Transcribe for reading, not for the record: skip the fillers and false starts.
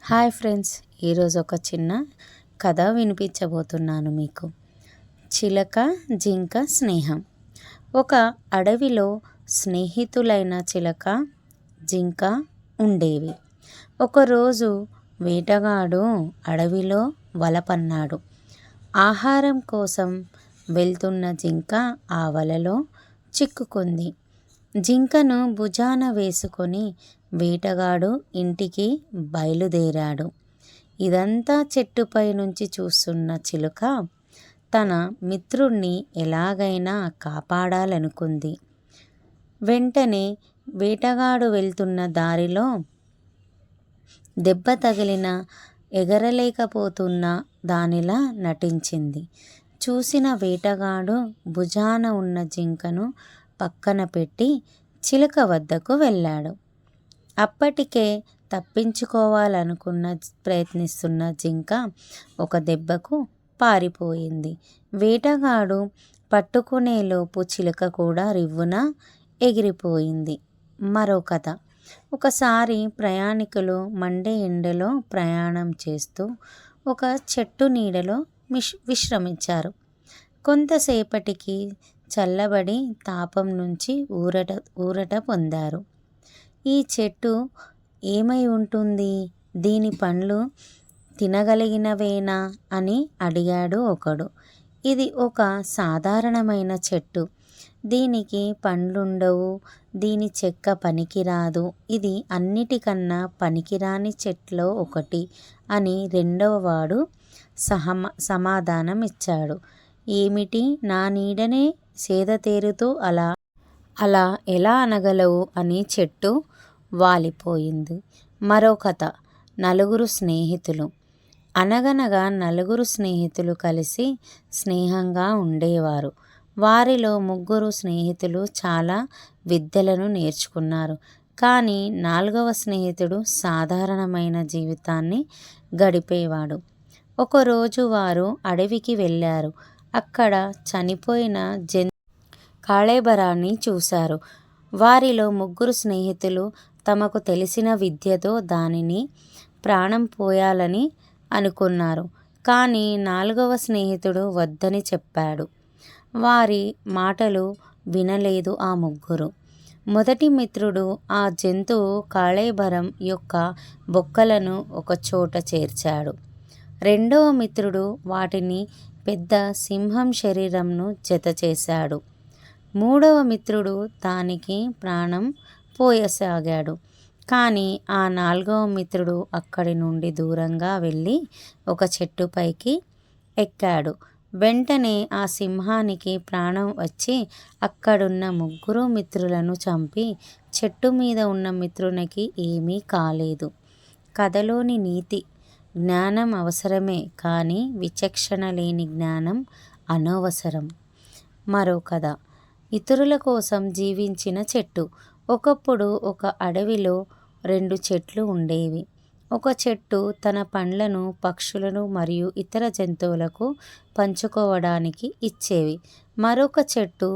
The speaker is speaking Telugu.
హాయ్ ఫ్రెండ్స్, ఈరోజు ఒక చిన్న కథ వినిపించబోతున్నాను మీకు. చిలక జింక స్నేహం. ఒక అడవిలో స్నేహితులైన చిలక జింక ఉండేవి. ఒకరోజు వేటగాడు అడవిలో వల పన్నాడు. ఆహారం కోసం వెళ్తున్న జింక ఆ వలలో చిక్కుకుంది. జింకను భుజాన వేసుకొని వేటగాడు ఇంటికి బయలుదేరాడు. ఇదంతా చెట్టుపై నుంచి చూస్తున్న చిలుక తన మిత్రుణ్ణి ఎలాగైనా కాపాడాలనుకుంది. వెంటనే వేటగాడు వెళ్తున్న దారిలో దెబ్బ తగిలిన ఎగరలేకపోతున్న దానిలా నటించింది. చూసిన వేటగాడు భుజాన ఉన్న జింకను పక్కన పెట్టి చిలుక వద్దకు వెళ్ళాడు. అప్పటికే తప్పించుకోవాలనుకున్న ప్రయత్నిస్తున్న జింక ఒక దెబ్బకు పారిపోయింది. వేటగాడు పట్టుకునేలోపు చిలుక కూడా రివ్వున ఎగిరిపోయింది. మరో కథ. ఒకసారి ప్రయాణికులు మండే ఎండలో ప్రయాణం చేస్తూ ఒక చెట్టు నీడలో విశ్రమించారు. కొంతసేపటికి చల్లబడి తాపం నుంచి ఊరట పొందారు. ఈ చెట్టు ఏమై ఉంటుంది? దీని పండ్లు తినగలిగినవేనా అని అడిగాడు ఒకడు. ఇది ఒక సాధారణమైన చెట్టు. దీనికి పండ్లుండవు. దీని చెక్క పనికిరాదు. ఇది అన్నిటికన్నా పనికిరాని చెట్లో ఒకటి అని రెండవవాడు సమాధానం ఇచ్చాడు. ఏమిటి, నా నీడనే సేదతీరుతూ అలా ఎలా అనగలవు అని చెట్టు వాలిపోయింది. మరో కథ. నలుగురు స్నేహితులు. అనగనగా నలుగురు స్నేహితులు కలిసి స్నేహంగా ఉండేవారు. వారిలో ముగ్గురు స్నేహితులు చాలా విద్యలను నేర్చుకున్నారు. కానీ నాలుగవ స్నేహితుడు సాధారణమైన జీవితాన్ని గడిపేవాడు. ఒకరోజు వారు అడవికి వెళ్ళారు. అక్కడ చనిపోయిన కళేబరాన్ని చూశారు. వారిలో ముగ్గురు స్నేహితులు తమకు తెలిసిన విద్యతో దానిని ప్రాణం పోయాలని అనుకున్నారు. కానీ నాలుగవ స్నేహితుడు వద్దని చెప్పాడు. వారి మాటలు వినలేదు ఆ ముగ్గురు. మొదటి మిత్రుడు ఆ జంతువు కళేబరం యొక్క బొక్కలను ఒకచోట చేర్చాడు. రెండవ మిత్రుడు వాటిని పెద్ద సింహం శరీరంను జతచేశాడు. మూడవ మిత్రుడు దానికి ప్రాణం పోయసాగాడు. కానీ ఆ నాలుగవ మిత్రుడు అక్కడి నుండి దూరంగా వెళ్ళి ఒక చెట్టుపైకి ఎక్కాడు. వెంటనే ఆ సింహానికి ప్రాణం వచ్చి అక్కడున్న ముగ్గురు మిత్రులను చంపి చెట్టు మీద ఉన్న మిత్రునికి ఏమీ కాలేదు. కథలోని నీతి: జ్ఞానం అవసరమే, కానీ విచక్షణ లేని జ్ఞానం అనవసరం. మరో కథ. ఇతరుల కోసం జీవించిన చెట్టు. ఒకప్పుడు ఒక అడవిలో 2 చెట్లు ఉండేవి. ఒక చెట్టు తన పండ్లను పక్షులను మరియు ఇతర జంతువులకు పంచుకోవడానికి ఇచ్చేవి. మరొక చెట్టు